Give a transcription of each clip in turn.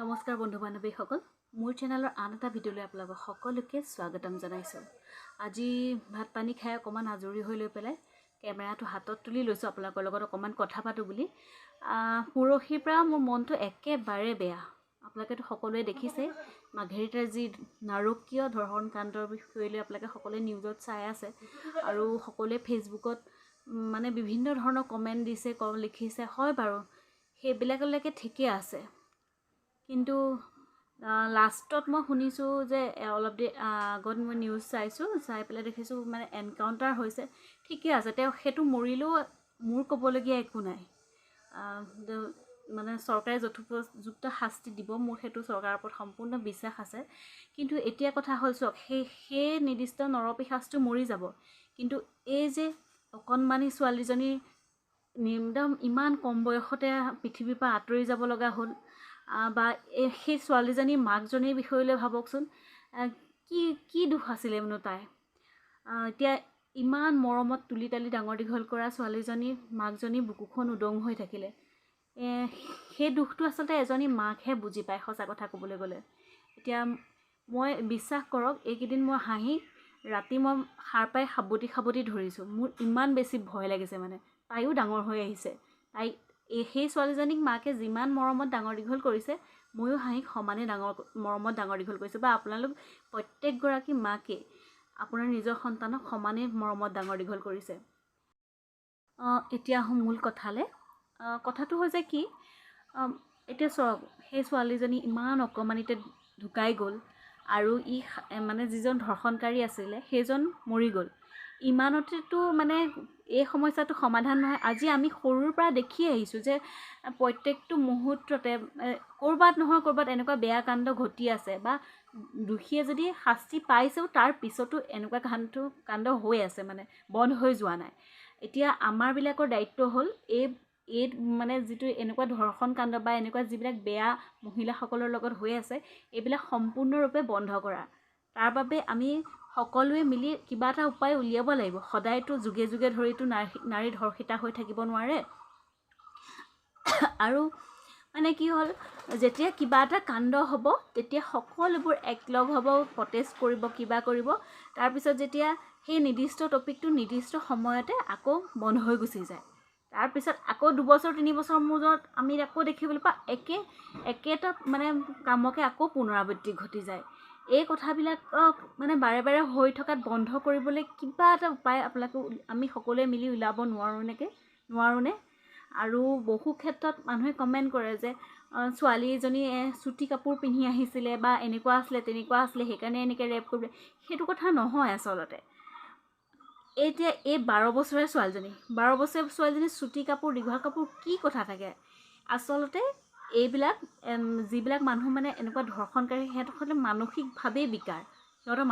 নমস্কাৰ বন্ধু বান্ধৱীসকল, মোৰ চেনেলৰ আন এটা ভিডিঅ'লৈ আপোনালোকক সকলোকে স্বাগতম জনাইছোঁ। আজি ভাত পানী খাই অকণমান আজৰি হৈ লৈ পেলাই কেমেৰাটো হাতত তুলি লৈছোঁ আপোনালোকৰ লগত অকণমান কথা পাতোঁ বুলি। পৰহিৰ পৰা মোৰ মনটো একেবাৰে বেয়া। আপোনালোকেতো সকলোৱে দেখিছে মাঘেৰিটাৰ যি নাৰকীয় ধৰ্ষণ কাণ্ডৰ বিষয় লৈ আপোনালোকে সকলোৱে নিউজত চাই আছে আৰু সকলোৱে ফেচবুকত মানে বিভিন্ন ধৰণৰ কমেণ্ট দিছে, লিখিছে। হয় বাৰু, সেইবিলাকলৈকে ঠিকে আছে, কিন্তু লাষ্টত মই শুনিছোঁ যে অলপ দেৰি আগত মই নিউজ চাই পেলাই দেখিছোঁ মানে এনকাউণ্টাৰ হৈছে। ঠিকে আছে, তেওঁ সেইটো মৰিলেও মোৰ ক'বলগীয়া একো নাই। মানে চৰকাৰে যথোপযুক্ত শাস্তি দিব, মোৰ সেইটো চৰকাৰৰ ওপৰত সম্পূৰ্ণ বিশ্বাস আছে। কিন্তু এতিয়া কথা হ'ল চাওক, সেই নিৰ্দিষ্ট নৰপিশাচটো মৰি যাব, কিন্তু এই যে অকণমানি ছোৱালীজনীৰ একদম ইমান কম বয়সতে পৃথিৱীৰ পৰা আঁতৰি যাব লগা হ'ল, বা সেই ছোৱালীজনীৰ মাকজনীৰ বিষয়লৈ ভাবকচোন, কি দুখ আছিলে মানে তাই। এতিয়া ইমান মৰমত তুলি তালি ডাঙৰ দীঘল কৰা ছোৱালীজনীৰ মাকজনীৰ বুকুখন উদং হৈ থাকিলে। সেই দুখটো আচলতে এজনী মাকহে বুজি পায়, সঁচা কথা ক'বলৈ গ'লে। এতিয়া মই বিশ্বাস কৰক, এইকেইদিন মই ৰাতি মই সাৰ পাই সাৱটি ধৰিছোঁ। মোৰ ইমান বেছি ভয় লাগিছে, মানে তাইও ডাঙৰ হৈ আহিছে। সেই ছোৱালীজনীক মাকে যিমান মৰমত ডাঙৰ দীঘল কৰিছে, ময়ো সমানে মৰমত ডাঙৰ দীঘল কৰিছোঁ, বা আপোনালোক প্ৰত্যেকগৰাকী মাকে আপোনাৰ নিজৰ সন্তানক সমানে মৰমত ডাঙৰ দীঘল কৰিছে। এতিয়া আহোঁ মূল কথালৈ। কথাটো হৈছে কি, এতিয়া চাওক, সেই ছোৱালীজনী ইমান অকণমানিতে ঢুকাই গ'ল আৰু মানে যিজন ধৰ্ষণকাৰী আছিলে সেইজন মৰি গ'ল। ইমানতেতো মানে এই সমস্যাটো সমাধান নহয়। আজি আমি সৰুৰ পৰা দেখি আহিছোঁ যে প্ৰত্যেকটো মুহূৰ্ততে ক'ৰবাত নহয় ক'ৰবাত এনেকুৱা বেয়া কাণ্ড ঘটি আছে, বা দোষীয়ে যদি শাস্তি পাইছেও তাৰ পিছতো এনেকুৱা কাণ্ড হৈ আছে, মানে বন্ধ হৈ যোৱা নাই। এতিয়া আমাৰবিলাকৰ দায়িত্ব হ'ল এই মানে যিটো এনেকুৱা ধৰ্ষণ কাণ্ড বা এনেকুৱা যিবিলাক বেয়া মহিলাসকলৰ লগত হৈ আছে, এইবিলাক সম্পূৰ্ণৰূপে বন্ধ কৰা। তাৰ বাবে আমি সকলোৱে মিলি কিবা এটা উপায় উলিয়াব লাগিব। সদায়তো যুগে যুগে ধৰিতো নাৰী ধৰ্ষিতা হৈ থাকিব নোৱাৰে। আৰু মানে কি হ'ল, যেতিয়া কিবা এটা কাণ্ড হ'ব তেতিয়া সকলোবোৰ একলগ হ'ব, প্ৰটেষ্ট কৰিব, কিবা কৰিব। তাৰপিছত যেতিয়া সেই নিৰ্দিষ্ট টপিকটো নিৰ্দিষ্ট সময়তে আকৌ বন্ধ হৈ গুচি যায়, তাৰপিছত আকৌ 2 বছৰ 3 বছৰৰ মূৰত আমি আকৌ দেখিবলৈ পাওঁ একেটা মানে কামকে আকৌ পুনৰাবৃত্তি ঘটি যায়। এই কথাবিলাক মানে বাৰে বাৰে হৈ থকাত বন্ধ কৰিবলৈ কিবা এটা উপায় আমি সকলোৱে মিলি ওলাব নোৱাৰোঁনে? আৰু বহু ক্ষেত্ৰত মানুহে কমেণ্ট কৰে যে ছোৱালীজনীয়ে চুটি কাপোৰ পিন্ধি আহিছিলে, বা এনেকুৱা আছিলে তেনেকুৱা আছিলে, সেইকাৰণে এনেকৈ ৰেপ কৰিলে। সেইটো কথা নহয় আচলতে। এতিয়া এই 12 বছৰীয়া ছোৱালীজনী চুটি কাপোৰ দীঘল কাপোৰ কি কথা থাকে? আচলতে এইবিলাক যিবিলাক মানুহ মানে এনেকুৱা ধৰ্ষণকাৰী, সিহঁতৰ মানসিকভাৱেই বিকাৰ। সিহঁতৰ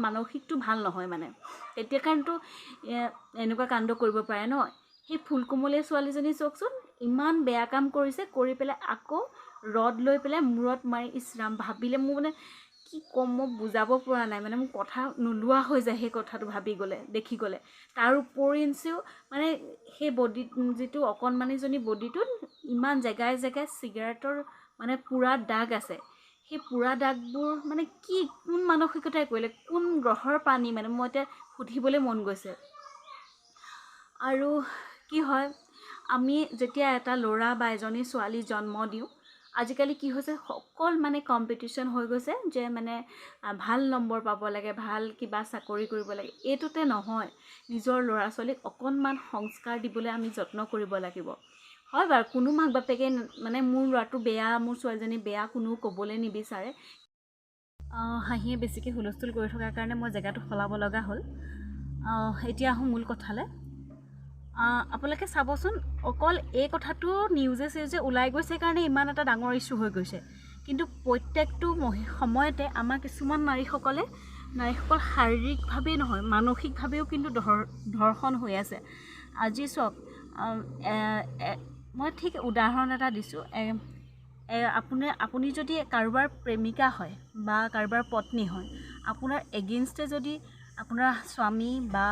মানসিকটো ভাল নহয়, মানে তেতিয়া কাৰণেতো এনেকুৱা কাণ্ড কৰিব পাৰে ন। সেই ফুলকোমলীয়া ছোৱালীজনী চাওকচোন, ইমান বেয়া কাম কৰিছে, কৰি পেলাই আকৌ ৰদ লৈ পেলাই মূৰত মাৰি, ইছৰাম, ভাবিলে মোৰ মানে কি ক'ম, মই বুজাব পৰা নাই, মানে মোৰ কথা নোলোৱা হৈ যায় সেই কথাটো দেখি গ'লে। তাৰ উপৰিঞ্চিও মানে সেই যিটো অকণমানিজনী বডিটোত ইমান জেগাই চিগাৰেটৰ মানে পুৰা দাগ আছে। সেই পুৰা দাগবোৰ মানে কোন মানসিকতাই কৰিলে, কোন গ্ৰহৰ প্ৰাণী, মানে মই এতিয়া সুধিবলৈ মন গৈছে। আৰু কি হয়, আমি যেতিয়া এটা ল'ৰা বা এজনী ছোৱালী জন্ম দিওঁ, আজিকালি কি হৈছে, অকল মানে কম্পিটিশ্যন হৈ গৈছে যে মানে ভাল নম্বৰ পাব লাগে, ভাল কিবা চাকৰি কৰিব লাগে। এইটোতে নহয়, নিজৰ ল'ৰা ছোৱালীক অকণমান সংস্কাৰ দিবলৈ আমি যত্ন কৰিব লাগিব। হয় বাৰু, কোনো মাক বাপেকে মানে মোৰ ল'ৰাটো বেয়া, মোৰ ছোৱালীজনী বেয়া কোনেও ক'বলৈ নিবিচাৰে। হাঁহিয়ে বেছিকৈ হুলস্থুল কৰি থকাৰ কাৰণে মই জেগাটো সলাব লগা হ'ল। এতিয়া আহোঁ মূল কথালৈ। আপোনালোকে চাবচোন, অকল এই কথাটো নিউজে ওলাই গৈছে কাৰণে ইমান এটা ডাঙৰ ইছ্যু হৈ গৈছে, কিন্তু প্ৰত্যেকটো সময়তে আমাৰ কিছুমান নাৰীসকল শাৰীৰিকভাৱেই নহয়, মানসিকভাৱেও কিন্তু ধৰ্ষণ হৈ আছে। আজি চাওক, মই ঠিক উদাহৰণ এটা দিছোঁ। আপুনি যদি কাৰোবাৰ প্ৰেমিকা হয় বা কাৰোবাৰ পত্নী হয়, আপোনাৰ এগেইনষ্টে যদি আপোনাৰ স্বামী বা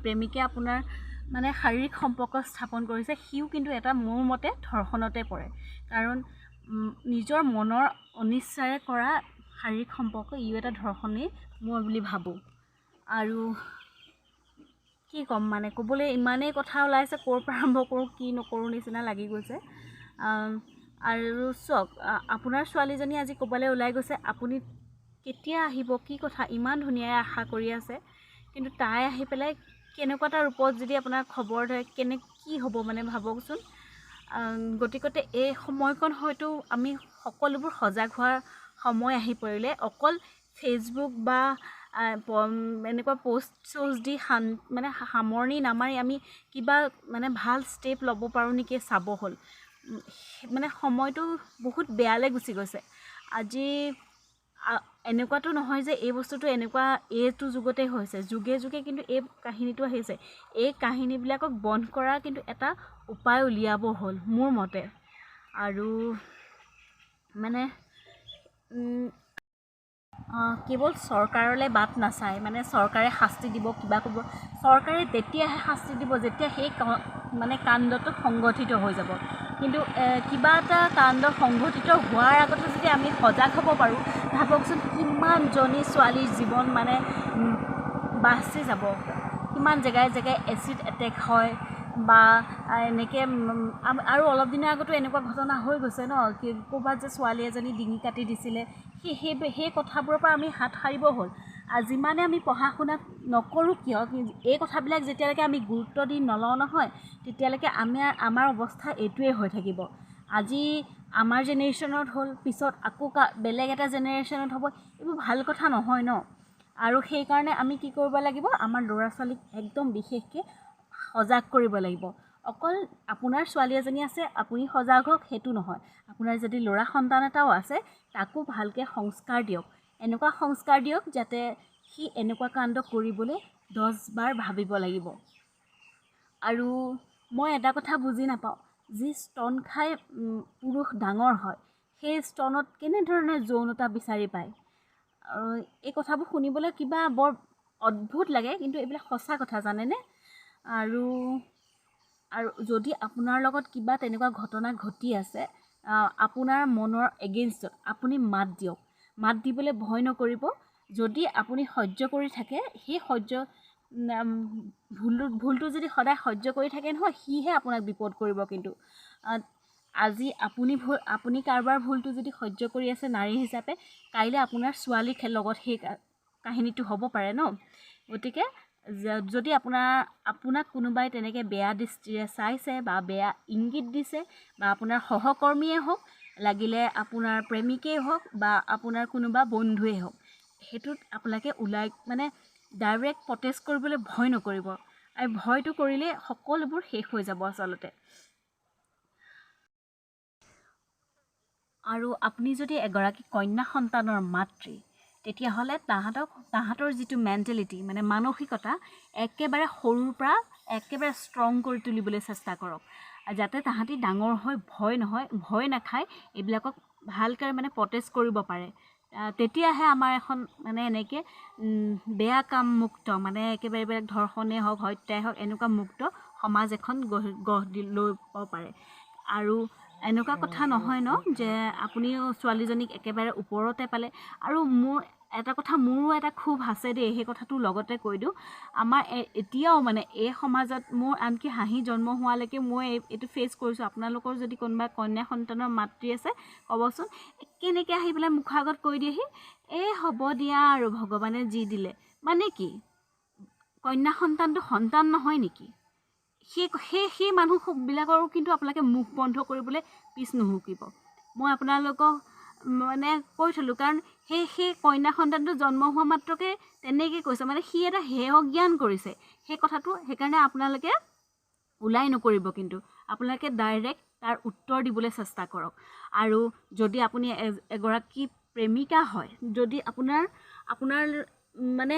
প্ৰেমিকে আপোনাৰ মানে শাৰীৰিক সম্পৰ্ক স্থাপন কৰিছে, সিও কিন্তু এটা মোৰ মতে ধৰ্ষণতে পৰে। কাৰণ নিজৰ মনৰ অনিচ্ছাৰে কৰা শাৰীৰিক সম্পৰ্ক ইও এটা ধৰ্ষণেই মই বুলি ভাবোঁ। আৰু কি ক'ম, মানে ক'বলৈ ইমানেই কথা ওলাইছে, ক'ৰ পৰা আৰম্ভ কৰোঁ কি নকৰোঁ নিচিনা লাগি গৈছে। আৰু চাওক, আপোনাৰ ছোৱালীজনী আজি ক'বলৈ ওলাই গৈছে, আপুনি কেতিয়া আহিব, কি কথা, ইমান ধুনীয়াকৈ আশা কৰি আছে, কিন্তু তাই আহি পেলাই কেনেকুৱা এটা ৰূপত যদি আপোনাৰ খবৰ ধৰে, কি হ'ব মানে ভাবকচোন। গতিকতে এই সময়কণ হয়তো আমি সকলোবোৰ সজাগ হোৱাৰ সময় আহি পৰিলে। অকল ফেচবুক বা এনেকুৱা পোষ্ট দি মানে সামৰণি নামাৰি আমি কিবা মানে ভাল ষ্টেপ ল'ব পাৰোঁ নেকি চাব হ'ল। মানে সময়টো বহুত বেয়ালৈ গুচি গৈছে। আজি এনেকুৱাতো নহয় যে এই বস্তুটো এনেকুৱা এইটো যুগতে হৈছে, যুগে যুগে কিন্তু এই কাহিনীটো আহিছে। এই কাহিনীবিলাকক বন্ধ কৰা কিন্তু এটা উপায় উলিয়াব হ'ল মোৰ মতে। আৰু মানে কেৱল চৰকাৰলৈ বাট নাচায়, মানে চৰকাৰে শাস্তি দিব, কিবা কৰিব। চৰকাৰে তেতিয়াহে শাস্তি দিব যেতিয়া সেই মানে কাণ্ডটো সংগঠিত হৈ যাব। কিন্তু কিবা এটা কাণ্ড সংঘটিত হোৱাৰ আগতে যদি আমি সজাগ হ'ব পাৰোঁ, ভাবকচোন কিমানজনী ছোৱালীৰ জীৱন মানে বাচি যাব। কিমান জেগাই জেগাই এচিড এটেক হয় বা এনেকৈ। আৰু অলপ দিনৰ আগতো এনেকুৱা ঘটনা হৈ গৈছে ন, কি ক'ৰবাত যে ছোৱালী এজনী ডিঙি কাটি দিছিলে। সেই কথাবোৰৰ পৰা আমি হাত সাৰিব হ'ল। যিমানে আমি পঢ়া শুনা নকৰোঁ কিয়, এই কথাবিলাক যেতিয়ালৈকে আমি গুৰুত্ব দি নলওঁ নহয়, তেতিয়ালৈকে আমাৰ অৱস্থা এইটোৱে হৈ থাকিব। আজি আমাৰ জেনেৰেশ্যনত হ'ল, পিছত আকৌ বেলেগ এটা জেনেৰেশ্যনত হ'ব। এইবোৰ ভাল কথা নহয় ন। আৰু সেইকাৰণে আমি কি কৰিব লাগিব, আমাৰ ল'ৰা ছোৱালীক একদম বিশেষকৈ সজাগ কৰিব লাগিব। অকল আপোনাৰ ছোৱালী এজনী আছে আপুনি সজাগ হওক সেইটো নহয়, আপোনাৰ যদি ল'ৰা সন্তান এটাও আছে তাকো ভালকৈ সংস্কাৰ দিয়ক। এনেকুৱা সংস্কাৰ দিয়ক যাতে সি এনেকুৱা কাণ্ড কৰিবলৈ 10 বাৰ ভাবিব লাগিব। আৰু মই এটা কথা বুজি নাপাওঁ, যি স্তন খাই পুৰুষ ডাঙৰ হয়, সেই স্তনত কেনেধৰণে যৌনতা বিচাৰি পায়। এই কথাবোৰ শুনিবলৈ কিবা বৰ অদ্ভুত লাগে, কিন্তু এইবিলাক সঁচা কথা জানেনে। আৰু যদি আপোনাৰ লগত কিবা তেনেকুৱা ঘটনা ঘটি আছে, আপোনাৰ মনৰ এগেইনষ্টত আপুনি মাত দিয়ক। মাত দিবলৈ ভয় নকৰিব। যদি আপুনি সহ্য কৰি থাকে, সেই ভুলটো যদি সদায় সহ্য কৰি থাকে নহয়, সিহে আপোনাক বিপদ কৰিব। কিন্তু আজি আপুনি কাৰোবাৰ ভুলটো যদি সহ্য কৰি আছে নাৰী হিচাপে, কাইলৈ আপোনাৰ ছোৱালীৰ লগত সেই কাহিনীটো হ'ব পাৰে ন। গতিকে যদি আপোনাক কোনোবাই তেনেকৈ বেয়া দৃষ্টিৰে চাইছে বা বেয়া ইংগিত দিছে, বা আপোনাৰ সহকৰ্মীয়ে হওক, লাগিলে আপোনাৰ প্ৰেমিকেই হওক বা আপোনাৰ কোনোবা বন্ধুৱেই হওক, সেইটোত আপোনালোকে মানে ডাইৰেক্ট প্ৰটেষ্ট কৰিবলৈ ভয় নকৰিব। আৰু ভয়টো কৰিলে সকলোবোৰ শেষ হৈ যাব আচলতে। আৰু আপুনি যদি এগৰাকী কন্যা সন্তানৰ মাতৃ, তেতিয়াহ'লে তাহাঁতৰ যিটো মেণ্টেলিটি, মানে মানসিকতা, একেবাৰে সৰুৰ পৰা একেবাৰে ষ্ট্ৰং কৰি তুলিবলৈ চেষ্টা কৰক, যাতে তাহাঁতি ডাঙৰ হৈ ভয় নাখায়, এইবিলাকক ভালকৈ মানে প্ৰটেষ্ট কৰিব পাৰে। তেতিয়াহে আমাৰ এখন মানে এনেকৈ বেয়া কাম মুক্ত, মানে একেবাৰে এইবিলাক ধৰ্ষণেই হওক, হত্যাই হওক, এনেকুৱা মুক্ত সমাজ এখন গঢ় লৈ পাৰে। আৰু এনেকুৱা কথা নহয় ন যে আপুনিও ছোৱালীজনীক একেবাৰে ওপৰতে পালে। আৰু মোৰো এটা ক্ষোভ আছে দেই, সেই কথাটো লগতে কৈ দিওঁ। আমাৰ এতিয়াও মানে এই সমাজত মোৰ আনকি হাঁহি জন্ম হোৱালৈকে মই এইটো ফেচ কৰিছোঁ। আপোনালোকৰ যদি কোনোবা কন্যা সন্তানৰ মাতৃ আছে, ক'বচোন, কেনেকৈ আহি পেলাই মুখৰ আগত কৈ দিয়েহি, হ'ব দিয়া আৰু ভগৱানে যি দিলে। মানে কি, কন্যা সন্তানটো সন্তান নহয় নেকি? সেই মানুহবিলাকৰো কিন্তু আপোনালোকে মুখ বন্ধ কৰিবলৈ পিছ নুহুকিব। মই আপোনালোকক মানে কৈ থলোঁ, কাৰণ সেই কন্যা সন্তানটো জন্ম হোৱা মাত্ৰকে তেনেকৈ কৈছে, মানে সি এটা হেয় জ্ঞান কৰিছে সেই কথাটো। সেইকাৰণে আপোনালোকে ওলাই নকৰিব, কিন্তু আপোনালোকে ডাইৰেক্ট তাৰ উত্তৰ দিবলৈ চেষ্টা কৰক। আৰু যদি আপুনি এগৰাকী প্ৰেমিকা হয়, যদি আপোনাৰ মানে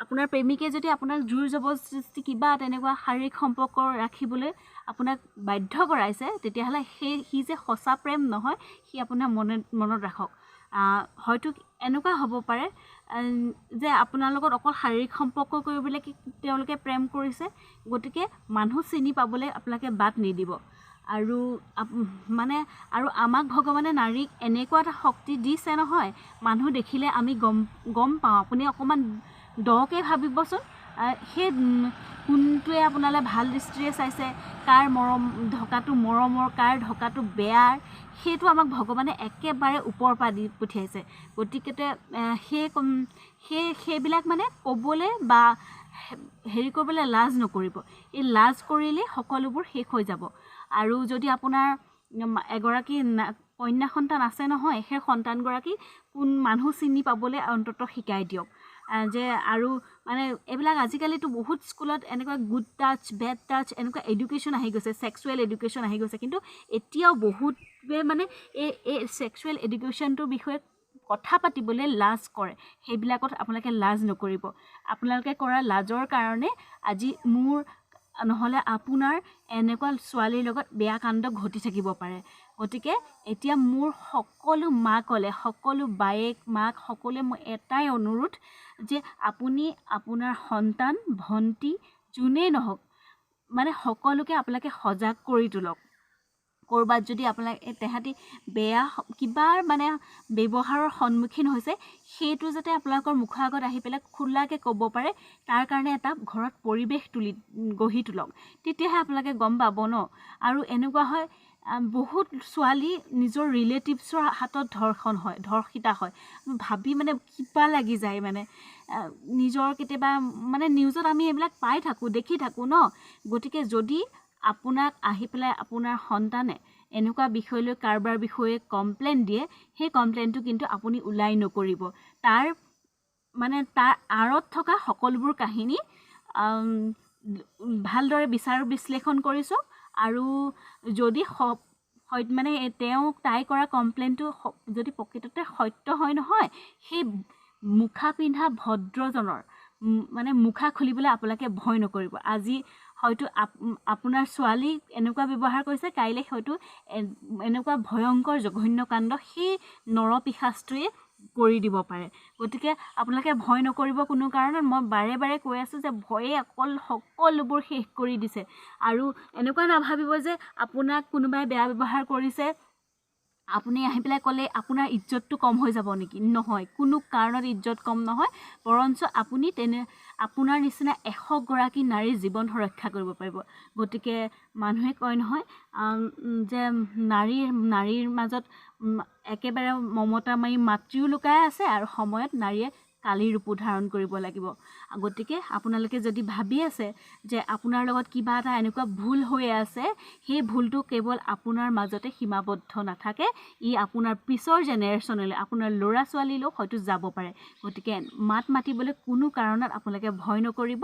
আপোনাৰ প্ৰেমিকে যদি আপোনাক জোৰ জবৰদস্তি কিবা তেনেকুৱা শাৰীৰিক সম্পৰ্ক ৰাখিবলৈ আপোনাক বাধ্য কৰাইছে, তেতিয়াহ'লে সি যে সঁচা প্ৰেম নহয়, সি আপোনাৰ মনত ৰাখক। হয়তো এনেকুৱা হ'ব পাৰে যে আপোনাৰ লগত অকল শাৰীৰিক সম্পৰ্ক কৰিবলৈ তেওঁলোকে প্ৰেম কৰিছে, গতিকে মানুহ চিনি পাবলৈ আপোনালোকে বাদ নিদিব। আৰু মানে আৰু আমাক ভগৱানে নাৰীক এনেকুৱা এটা শক্তি দিছে নহয়, মানুহ দেখিলে আমি গম পাওঁ। আপুনি অকণমান দকৈ ভাবিবচোন, সেই কোনটোৱে আপোনালৈ ভাল দৃষ্টিৰে চাইছে, কাৰ ঢকাটো মৰমৰ, কাৰ ঢকাটো বেয়াৰ, সেইটো আমাক ভগৱানে একেবাৰে ওপৰৰ পৰা দি পঠিয়াইছে। গতিকে সেইবিলাক মানে ক'বলৈ বা হেৰি কৰিবলৈ লাজ নকৰিব। এই লাজ কৰিলে সকলোবোৰ শেষ হৈ যাব। আৰু যদি আপোনাৰ এগৰাকী কন্যা সন্তান আছে নহয়, সেই সন্তানগৰাকী কোন মানুহ চিনি পাবলৈ অন্ততঃ শিকাই দিয়ক। যে আৰু মানে এইবিলাক আজিকালিতো বহুত স্কুলত এনেকুৱা গুড টাচ, বেড টাচ এনেকুৱা এডুকেশ্যন আহি গৈছে, ছেক্সুৱেল এডুকেশ্যন আহি গৈছে। কিন্তু এতিয়াও বহুতে মানে এই ছেক্সুৱেল এডুকেশ্যনটোৰ বিষয়ে কথা পাতিবলৈ লাজ কৰে। সেইবিলাকত আপোনালোকে লাজ নকৰিব। আপোনালোকে কৰা লাজৰ কাৰণে আজি মোৰ নহ'লে আপোনাৰ এনেকুৱা ছোৱালীৰ লগত বেয়া কাণ্ড ঘটি থাকিব পাৰে। গতিকে এতিয়া মোৰ সকলো মাকলে, সকলো বায়েক মাক সকলোৱে মই এটাই অনুৰোধ যে আপুনি আপোনাৰ সন্তান, ভণ্টি যোনেই নহওক, মানে সকলোকে আপোনালোকে সজাগ কৰি তোলক। ক'ৰবাত যদি আপোনালোকে তেহাঁতি বেয়া কিবা মানে ব্যৱহাৰৰ সন্মুখীন হৈছে, সেইটো যাতে আপোনালোকৰ মুখৰ আগত আহি পেলাই খোলাকৈ ক'ব পাৰে, তাৰ কাৰণে এটা ঘৰত পৰিৱেশ গঢ়ি তোলক। তেতিয়াহে আপোনালোকে গম পাব ন। আৰু এনেকুৱা হয় বহুত ছোৱালী নিজৰ ৰিলেটিভছৰ হাতত ধৰ্ষিতা হয়। ভাবি মানে কিবা লাগি যায়। মানে নিজৰ কেতিয়াবা মানে নিউজত আমি এইবিলাক পাই থাকোঁ, দেখি থাকোঁ ন। গতিকে যদি আপোনাক আহি পেলাই আপোনাৰ সন্তানে এনেকুৱা বিষয় লৈ কাৰোবাৰ বিষয়ে কমপ্লেইন দিয়ে, সেই কমপ্লেইনটো কিন্তু আপুনি ওলাই নকৰিব। তাৰ আঁৰত থকা সকলোবোৰ কাহিনী ভালদৰে বিচাৰ বিশ্লেষণ কৰি চাওক। আৰু যদি মানে তাই কৰা কমপ্লেইনটো যদি প্ৰকৃততে সত্য হয় নহয়, সেই মুখা পিন্ধা ভদ্ৰজনৰ মানে মুখা খুলিবলৈ আপোনালোকে ভয় নকৰিব। আজি হয়তো আপোনাৰ ছোৱালীক এনেকুৱা ব্যৱহাৰ কৰিছে, কাইলৈ হয়তো এনেকুৱা ভয়ংকৰ জঘন্য কাণ্ড সেই নৰপিশাচটোৱে কৰি দিব পাৰে। গতিকে আপোনালোকে ভয় নকৰিব কোনো কাৰণত। মই বাৰে বাৰে কৈ আছোঁ যে ভয়ে সকলোবোৰ শেষ কৰি দিছে। আৰু এনেকুৱা নাভাবিব যে আপোনাক কোনোবাই বেয়া ব্যৱহাৰ কৰিছে, আপুনি আহি পেলাই ক'লে আপোনাৰ ইজ্জতটো কম হৈ যাব নেকি? নহয়, কোনো কাৰণত ইজ্জত কম নহয়। বৰঞ্চ আপুনি আপোনাৰ নিচিনা 100গৰাকী নাৰীৰ জীৱন ৰক্ষা কৰিব পাৰিব। গতিকে মানুহে কয় নহয় যে নাৰীৰ মাজত একেবাৰে মমতা মাৰি মাতৃও লুকাই আছে, আৰু সময়ত নাৰীয়ে কালিৰ ৰূপো ধাৰণ কৰিব লাগিব। গতিকে আপোনালোকে যদি ভাবি আছে যে আপোনাৰ লগত কিবা এটা এনেকুৱা ভুল হৈ আছে, সেই ভুলটো কেৱল আপোনাৰ মাজতে সীমাবদ্ধ নাথাকে, ই আপোনাৰ পিছৰ জেনেৰেশ্যনলৈ, আপোনাৰ ল'ৰা ছোৱালীলৈও হয়তো যাব পাৰে। গতিকে মাত মাতিবলৈ কোনো কাৰণত আপোনালোকে ভয় নকৰিব।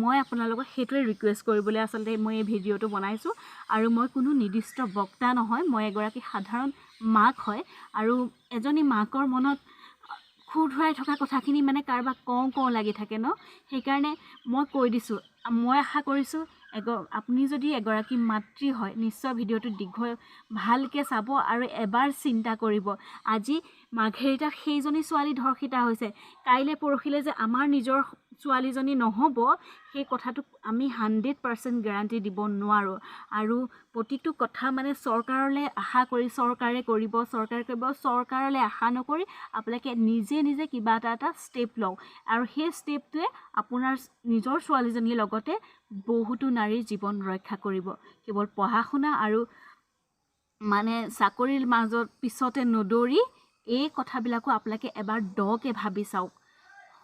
মই আপোনালোকক সেইটোৱে ৰিকুৱেষ্ট কৰিবলৈ আচলতে মই এই ভিডিঅ'টো বনাইছোঁ। আৰু মই কোনো নিৰ্দিষ্ট বক্তা নহয়, মই এগৰাকী সাধাৰণ মাক হয়। আৰু এজনী মাকৰ মনত খুৰ ধৰাই থকা কথাখিনি মানে কাৰোবাক কওঁ লাগি থাকে ন। সেইকাৰণে মই কৈ দিছোঁ। মই আশা কৰিছোঁ আপুনি যদি এগৰাকী মাতৃ হয়, নিশ্চয় ভিডিঅ'টো ভালকৈ চাব আৰু এবাৰ চিন্তা কৰিব। আজি মাৰ্ঘেৰিটাত সেইজনী ছোৱালী ধৰ্ষিতা হৈছে, কাইলৈ পৰহিলৈ যে আমাৰ নিজৰ ছোৱালীজনী নহ'ব, সেই কথাটোক আমি 100% গেৰাণ্টি দিব নোৱাৰোঁ। আৰু প্ৰতিটো কথা মানে চৰকাৰলৈ আশা কৰি চৰকাৰে কৰিব, চৰকাৰলৈ আশা নকৰি আপোনালোকে নিজে কিবা এটা ষ্টেপ লওক। আৰু সেই ষ্টেপটোৱে আপোনাৰ নিজৰ ছোৱালীজনীৰ লগতে বহুতো নাৰীৰ জীৱন ৰক্ষা কৰিব। কেৱল পঢ়া শুনা আৰু মানে চাকৰিৰ মাজত পিছতে নদৌৰি এই কথাবিলাকো আপোনালোকে এবাৰ দকৈ ভাবি চাওক।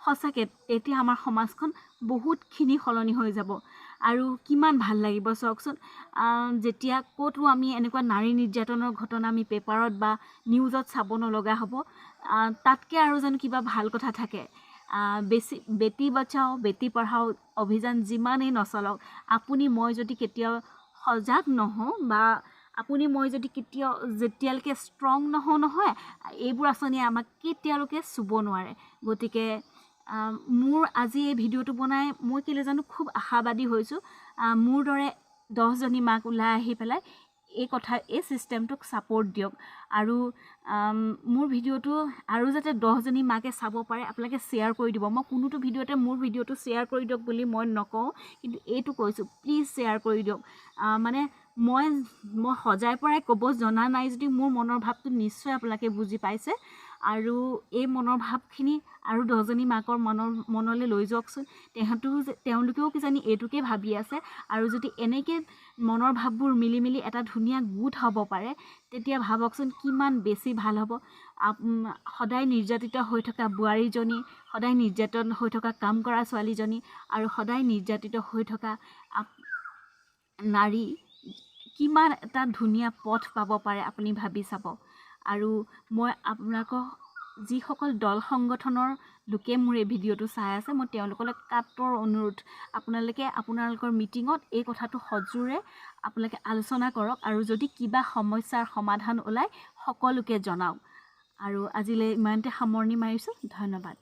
সঁচাকৈ তেতিয়া আমাৰ সমাজখন বহুতখিনি সলনি হৈ যাব। আৰু কিমান ভাল লাগিব চাওকচোন, যেতিয়া ক'তো আমি এনেকুৱা নাৰী নিৰ্যাতনৰ ঘটনা আমি পেপাৰত বা নিউজত চাব নলগা হ'ব। তাতকৈ আৰু যেন কিবা ভাল কথা থাকে। বেটি বচাও বেটি পঢ়াও অভিযান যিমানেই নচলক, আপুনি মই যদি কেতিয়াও সজাগ নহওঁ বা আপুনি মই যদি যেতিয়ালৈকে ষ্ট্ৰং নহয়, এইবোৰ আঁচনিয়ে আমাক কেতিয়ালৈকে চুব নোৱাৰে। গতিকে মোৰ আজি এই ভিডিঅ'টো বনাই মই কেলৈ জানো খুব আশাবাদী হৈছোঁ। মোৰ দৰে 10জনী মাক ওলাই আহি পেলাই এই ছিষ্টেমটোক ছাপৰ্ট দিয়ক আৰু মোৰ ভিডিঅ'টো আৰু যাতে 10জনী মাকে চাব পাৰে আপোনালোকে শ্বেয়াৰ কৰি দিব। মই কোনোটো ভিডিঅ'তে মোৰ ভিডিঅ'টো শ্বেয়াৰ কৰি দিয়ক বুলি মই নকওঁ, কিন্তু এইটো কৈছোঁ প্লিজ শ্বেয়াৰ কৰি দিয়ক। মানে মই সজাই পৰাই ক'ব জনা নাই যদি মোৰ মনৰ ভাৱটো নিশ্চয় আপোনালোকে বুজি পাইছে, আৰু এই মনৰ ভাৱখিনি আৰু 10জনী মাকৰ মনলৈ লৈ যাওকচোন। তেওঁলোকেও কিজানি এইটোকে ভাবি আছে, আৰু যদি এনেকৈ মনৰ ভাৱবোৰ মিলি এটা ধুনীয়া গোট হ'ব পাৰে তেতিয়া ভাবকচোন কিমান বেছি ভাল হ'ব। সদায় নিৰ্যাতিত হৈ থকা বোৱাৰীজনী, সদায় নিৰ্যাতন হৈ থকা কাম কৰা ছোৱালীজনী, আৰু সদায় নিৰ্যাতিত হৈ থকা নাৰী কিমান এটা ধুনীয়া পথ পাব পাৰে আপুনি ভাবি চাব। আৰু মই আপোনালোকক যিসকল দল সংগঠনৰ লোকে মোৰ এই ভিডিঅ'টো চাই আছে, মই তেওঁলোকলৈ কাতৰ অনুৰোধ, আপোনালোকে আপোনালোকৰ মিটিঙত এই কথাটো সজোৰে আপোনালোকে আলোচনা কৰক, আৰু যদি কিবা সমস্যাৰ সমাধান ওলায় সকলোকে জনাওক। আৰু আজিলৈ ইমানতে সামৰণি মাৰিছোঁ। ধন্যবাদ।